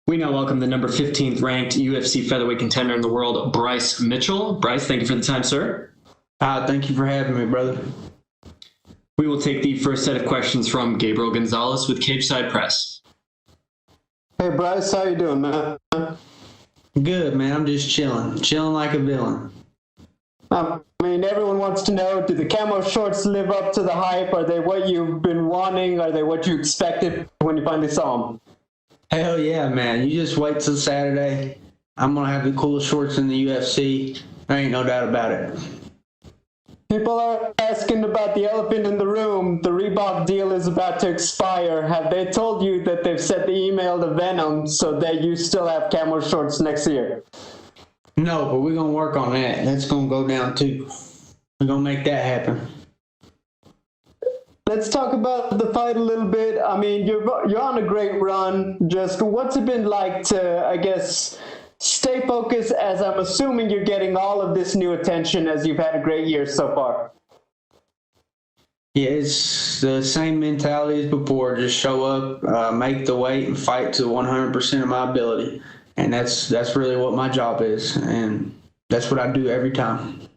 We now welcome the number 15th ranked UFC featherweight contender in the world, Bryce Mitchell. Bryce, thank you for the time, sir. Thank you for having me, brother. We will take the first set of questions from Gabriel Gonzalez with Cageside Press. Hey, Bryce, how you doing, man? Good, man. I'm just chilling like a villain. I mean, everyone wants to know, do the camo shorts live up to the hype? Are they what you've been wanting? Are they what you expected when you finally saw them? Hell yeah, man. You just wait till Saturday. I'm going to have the coolest shorts in the UFC. There ain't no doubt about it. People are asking about the elephant in the room. The Reebok deal is about to expire. Have they told you that they've sent the email to Venom so that you still have camo shorts next year? No, but we're going to work on that. That's going to go down too. We're going to make that happen. Let's talk about the fight a little bit. I mean, you're on a great run. Just what's it been like to, I guess, stay focused, as I'm assuming you're getting all of this new attention as you've had a great year so far? Yeah, it's the same mentality as before. Just show up, make the weight, and fight to 100% of my ability. And that's really what my job is. And that's what I do every time.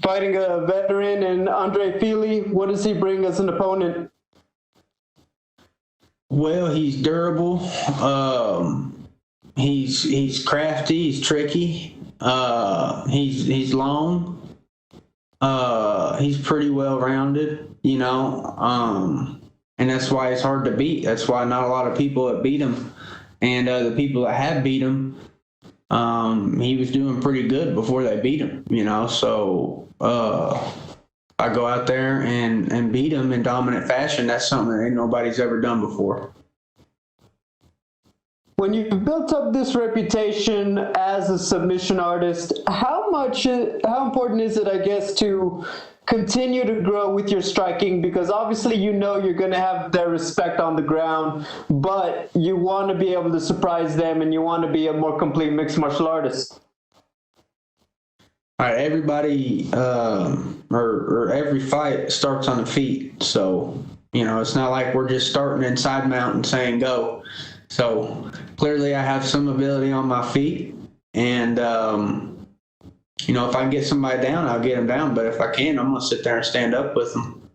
Fighting a veteran and Andre Fili, what does he bring as an opponent? Well, he's durable. He's crafty. He's tricky. He's long. He's pretty well rounded, you know. And that's why it's hard to beat. That's why not a lot of people have beat him. And the people that have beat him, he was doing pretty good before they beat him, you know. So I go out there and beat him in dominant fashion. That's something that ain't nobody's ever done before. When you've built up this reputation as a submission artist, how important is it, I guess, to continue to grow with your striking? Because obviously you know you're going to have their respect on the ground, but you want to be able to surprise them and you want to be a more complete mixed martial artist. All right, everybody or every fight starts on the feet. So, you know, it's not like we're just starting inside mount and saying go. So clearly I have some ability on my feet, and you know, if I can get somebody down, I'll get them down. But if I can, I'm going to sit there and stand up with them.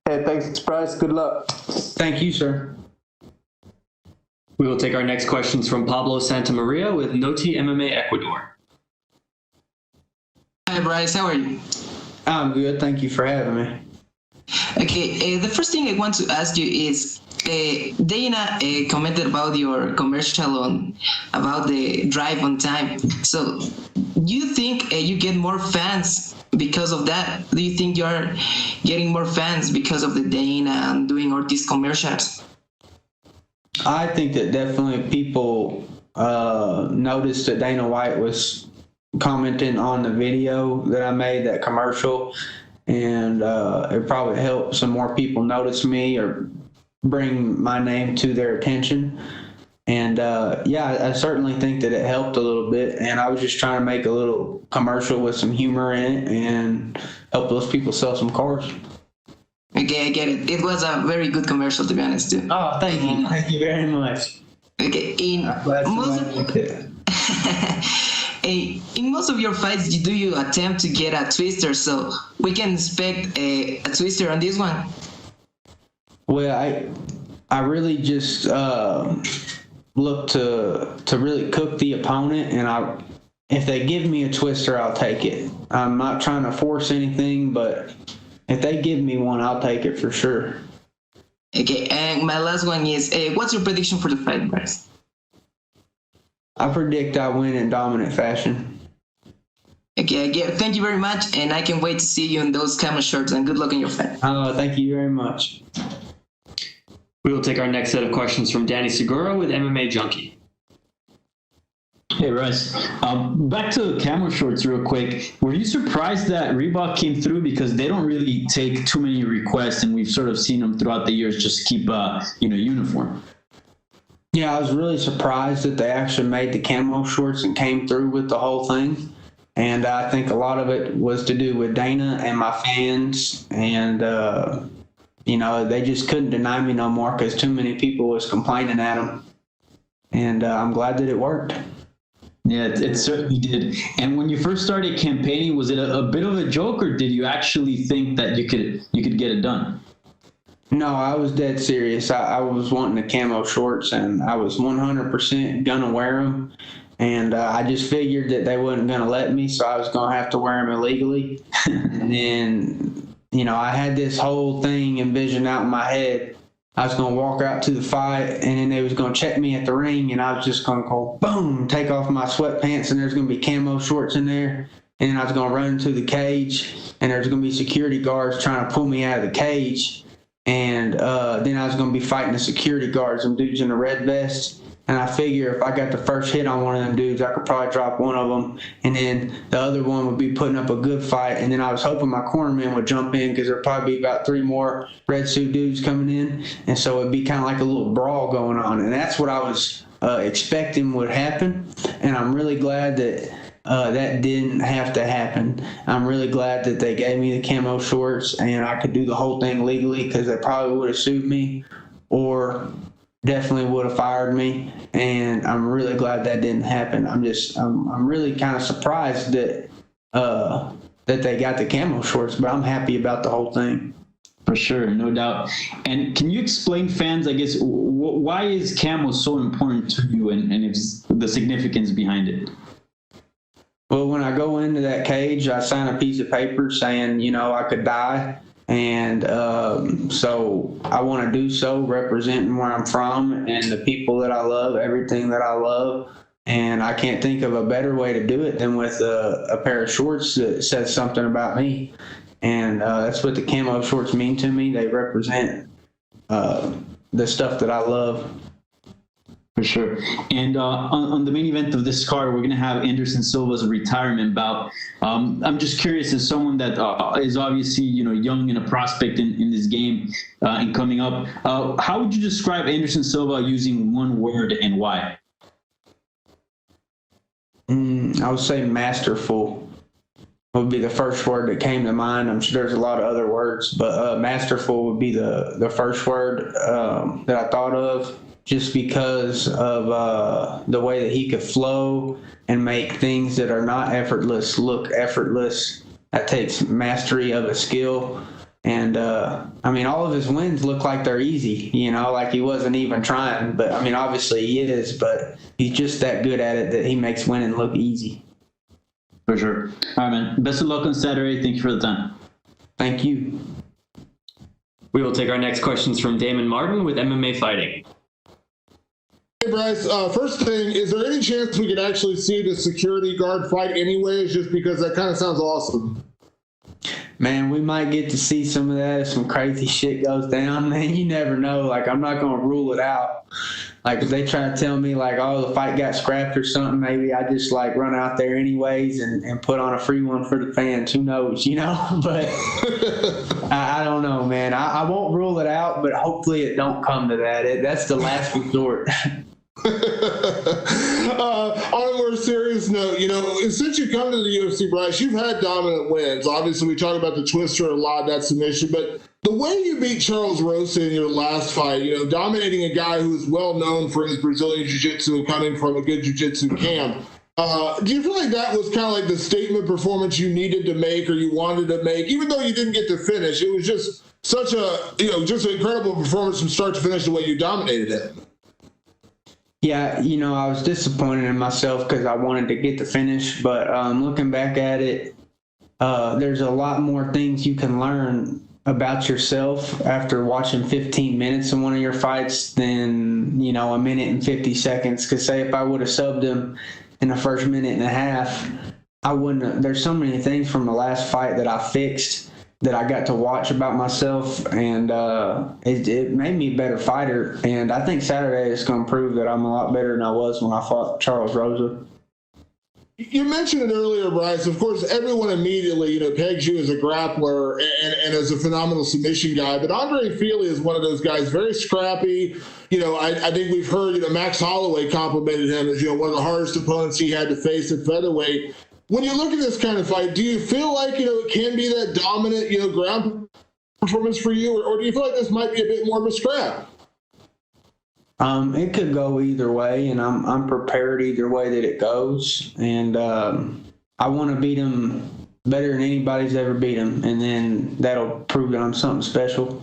Hey, thanks, Bryce. Good luck. Thank you, sir. We will take our next questions from Pablo Santamaria with Noti MMA Ecuador. Hi, Bryce. How are you? I'm good. Thank you for having me. Okay, the first thing I want to ask you is, Dana commented about your commercial about the drive on time. So, do you think you get more fans because of that? Do you think you are getting more fans because of the Dana and doing all these commercials? I think that definitely people noticed that Dana White was commenting on the video that I made, that commercial, and it probably helped some more people notice me or bring my name to their attention. And yeah, I certainly think that it helped a little bit, and I was just trying to make a little commercial with some humor in it and help those people sell some cars. Okay, I get it. It was a very good commercial, to be honest, too. Oh, thank you. Thank you very much. Okay, in most of your fights, you attempt to get a twister, so we can expect a twister on this one. Well, I really just look to really cook the opponent, and if they give me a twister, I'll take it. I'm not trying to force anything, but if they give me one, I'll take it for sure. Okay, and my last one is, what's your prediction for the fight, Bryce? I predict I win in dominant fashion. Okay, thank you very much, and I can wait to see you in those camo shirts, and good luck in your fight. Thank you very much. We will take our next set of questions from Danny Segura with MMA Junkie. Hey, Bryce. Back to the camo shorts real quick. Were you surprised that Reebok came through? Because they don't really take too many requests, and we've sort of seen them throughout the years just keep, uniform. Yeah, I was really surprised that they actually made the camo shorts and came through with the whole thing. And I think a lot of it was to do with Dana and my fans and, they just couldn't deny me no more because too many people was complaining at him. And I'm glad that it worked. Yeah, it certainly did. And when you first started campaigning, was it a bit of a joke, or did you actually think that you could get it done? No, I was dead serious. I was wanting the camo shorts, and I was 100% gonna wear them. And I just figured that they wasn't gonna let me, so I was gonna have to wear them illegally. And then, I had this whole thing envisioned out in my head. I was going to walk out to the fight, and then they was going to check me at the ring, and I was just going to go, boom, take off my sweatpants, and there's going to be camo shorts in there. And then I was going to run into the cage, and there's going to be security guards trying to pull me out of the cage. And then I was going to be fighting the security guards, some dudes in the red vest. And I figure if I got the first hit on one of them dudes, I could probably drop one of them. And then the other one would be putting up a good fight. And then I was hoping my cornerman would jump in because there'd probably be about 3 more red suit dudes coming in. And so it'd be kind of like a little brawl going on. And that's what I was expecting would happen. And I'm really glad that that didn't have to happen. I'm really glad that they gave me the camo shorts and I could do the whole thing legally, because they probably would have sued me or definitely would have fired me. And I'm really glad that didn't happen. I'm really kind of surprised that that they got the camo shorts, but I'm happy about the whole thing. For sure, no doubt. And can you explain fans, I guess, why is camo so important to you, and it's the significance behind it? Well, when I go into that cage, I sign a piece of paper saying, I could die. And so I want to do so representing where I'm from and the people that I love, everything that I love. And I can't think of a better way to do it than with a pair of shorts that says something about me. And that's what the camo shorts mean to me. They represent the stuff that I love. For sure. And on the main event of this card, we're going to have Anderson Silva's retirement bout. I'm just curious, as someone that is obviously young and a prospect in this game and coming up, how would you describe Anderson Silva using one word, and why? I would say masterful would be the first word that came to mind. I'm sure there's a lot of other words, but masterful would be the first word that I thought of, just because of the way that he could flow and make things that are not effortless look effortless. That takes mastery of a skill. And, all of his wins look like they're easy, like he wasn't even trying. But, obviously he is, but he's just that good at it that he makes winning look easy. For sure. All right, man. Best of luck on Saturday. Thank you for the time. Thank you. We will take our next questions from Damon Martin with MMA Fighting. Hey, Bryce, first thing, is there any chance we could actually see the security guard fight anyways, just because that kind of sounds awesome? Man, we might get to see some of that if some crazy shit goes down, man. You never know. I'm not going to rule it out. If they try to tell me, the fight got scrapped or something, maybe I just, run out there anyways and put on a free one for the fans. Who knows, But I don't know, man. I won't rule it out, but hopefully it don't come to that. That's the last resort. On a more serious note, since you come to the UFC, Bryce, you've had dominant wins. Obviously, we talk about the twister a lot, that submission, but the way you beat Charles Rosa in your last fight, dominating a guy who is well known for his Brazilian jiu-jitsu and coming from a good jiu-jitsu camp, do you feel like that was kind of like the statement performance you needed to make or you wanted to make, even though you didn't get to finish? It was just such a, just an incredible performance from start to finish the way you dominated it. Yeah, I was disappointed in myself because I wanted to get the finish, but looking back at it, there's a lot more things you can learn about yourself after watching 15 minutes in one of your fights than, a minute and 50 seconds. Because say if I would have subbed him in the first minute and a half, I wouldn't have, there's so many things from the last fight that I fixed that I got to watch about myself, and it made me a better fighter. And I think Saturday is going to prove that I'm a lot better than I was when I fought Charles Rosa. You mentioned it earlier, Bryce. Of course, everyone immediately, pegs you as a grappler and as a phenomenal submission guy. But Andre Fili is one of those guys, very scrappy. I think we've heard, Max Holloway complimented him as, one of the hardest opponents he had to face at featherweight. When you look at this kind of fight, do you feel like, it can be that dominant, ground? performance for you, or do you feel like this might be a bit more of a scrap? It could go either way, and I'm prepared either way that it goes. And I want to beat him better than anybody's ever beat him, and then that'll prove that I'm something special.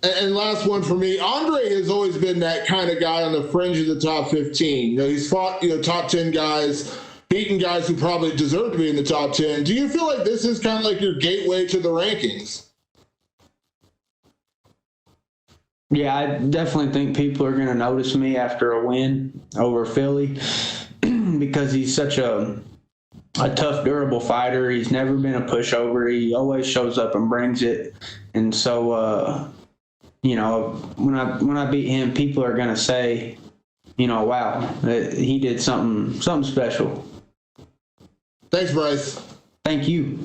And last one for me, Andre has always been that kind of guy on the fringe of the top 15. You know, he's fought, top 10 guys, beaten guys who probably deserve to be in the top 10. Do you feel like this is kind of like your gateway to the rankings? Yeah, I definitely think people are going to notice me after a win over Fili because he's such a tough, durable fighter. He's never been a pushover. He always shows up and brings it. And so, when I beat him, people are going to say, wow, that he did something special. Thanks, Bryce. Thank you.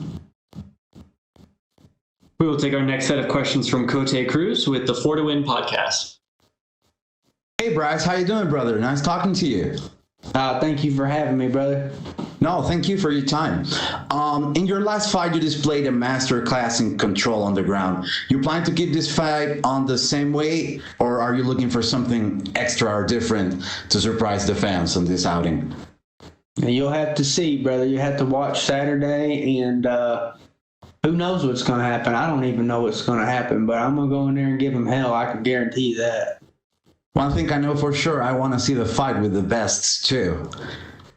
We will take our next set of questions from Cote Cruz with the 4 to Win podcast. Hey, Bryce, how you doing, brother? Nice talking to you. Thank you for having me, brother. No, thank you for your time. In your last fight, you displayed a master class in control on the ground. You plan to keep this fight on the same way, or are you looking for something extra or different to surprise the fans on this outing? You'll have to see, brother. You have to watch Saturday, and who knows what's going to happen. I don't even know what's going to happen, but I'm going to go in there and give him hell. I can guarantee that. One thing I know for sure, I want to see the fight with the bests, too.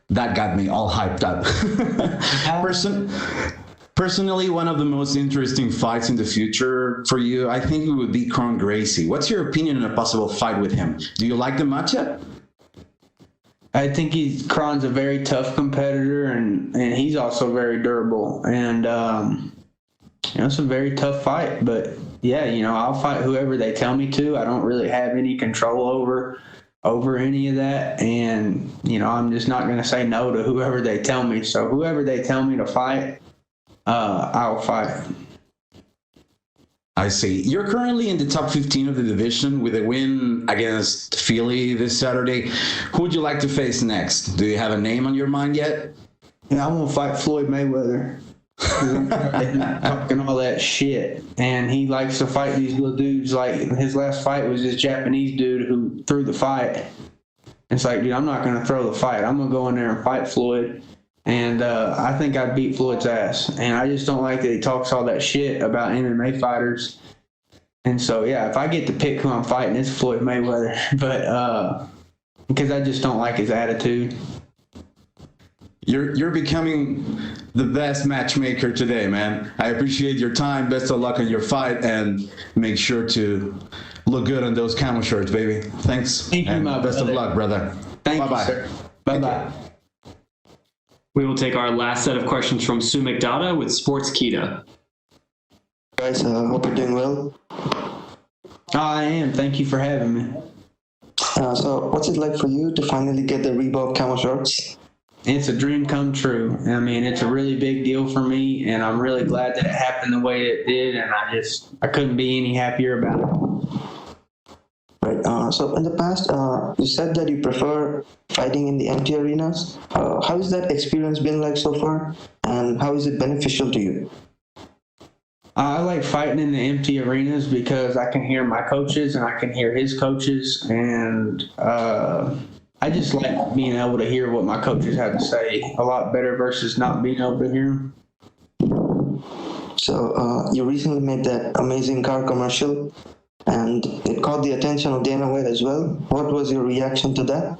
That got me all hyped up. Personally, one of the most interesting fights in the future for you, I think it would be Kron Gracie. What's your opinion on a possible fight with him? Do you like the matchup? I think Kron's a very tough competitor, and he's also very durable. And, it's a very tough fight. But, yeah, I'll fight whoever they tell me to. I don't really have any control over any of that. And, I'm just not going to say no to whoever they tell me. So whoever they tell me to fight, I'll fight. I see. You're currently in the top 15 of the division with a win against Fili this Saturday. Who would you like to face next? Do you have a name on your mind yet? Yeah, I'm going to fight Floyd Mayweather. Talking all that shit. And he likes to fight these little dudes. Like, his last fight was this Japanese dude who threw the fight. It's like, dude, I'm not going to throw the fight. I'm going to go in there and fight Floyd. And I think I'd beat Floyd's ass. And I just don't like that he talks all that shit about MMA fighters. And so, yeah, if I get to pick who I'm fighting, it's Floyd Mayweather. But because I just don't like his attitude. You're becoming the best matchmaker today, man. I appreciate your time. Best of luck on your fight, and make sure to look good on those camo shorts, baby. Thanks. Thank you, my best brother. of luck, brother. Thank Bye-bye. you, sir. Bye-bye. We will take our last set of questions from Sue McDonough with Sports Kita. Guys, hope you're doing well. I am. Thank you for having me. So what's it like for you to finally get the Reebok camo shorts? It's a dream come true. I mean, it's a really big deal for me, and I'm really glad that it happened the way it did, and I couldn't be any happier about it. Right. So in the past, you said that you prefer fighting in the empty arenas. How has that experience been like so far, and how is it beneficial to you? I like fighting in the empty arenas because I can hear my coaches and I can hear his coaches, and I just like being able to hear what my coaches have to say a lot better versus not being able to hear them. So you recently made that amazing car commercial, and it caught the attention of Dana White as well. What was your reaction to that?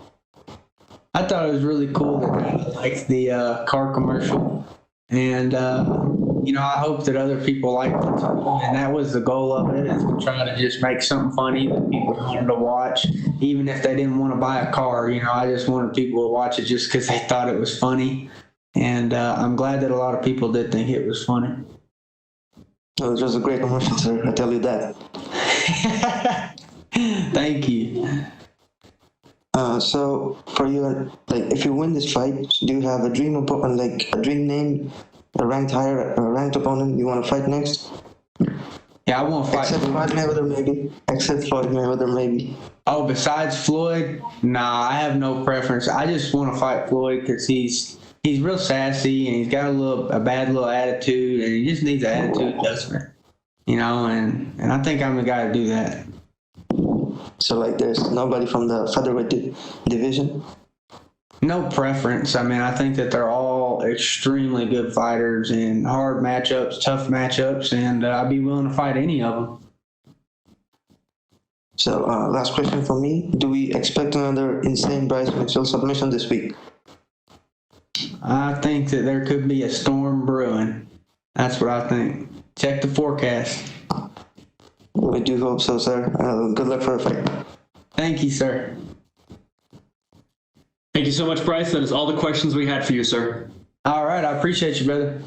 I thought it was really cool that Dana liked the car commercial, and I hope that other people liked it too. And that was the goal of it, is to try to just make something funny that people wanted to watch, even if they didn't want to buy a car. I just wanted people to watch it just because they thought it was funny. And I'm glad that a lot of people did think it was funny. Oh, it was a great commercial, sir. I tell you that. Thank you. So for you, if you win this fight, do you have a dream opponent, a dream name, a ranked opponent you want to fight next? Yeah, I want to fight. Except Floyd Mayweather, maybe. Oh, besides Floyd? Nah, I have no preference. I just want to fight Floyd because he's real sassy and he's got a bad little attitude, and he just needs an attitude adjustment. you know, and I think I'm the guy to do that. So like, there's nobody from the featherweight division. No preference. I mean, I think that they're all extremely good fighters and hard matchups, tough matchups, and I'd be willing to fight any of them. So last question for me: do we expect another insane Bryce Mitchell submission this week? I think that there could be a storm brewing. That's what I think. Check the forecast. We do hope so, sir. Good luck for the fight. Thank you, sir. Thank you so much, Bryce. That is all the questions we had for you, sir. All right. I appreciate you, brother.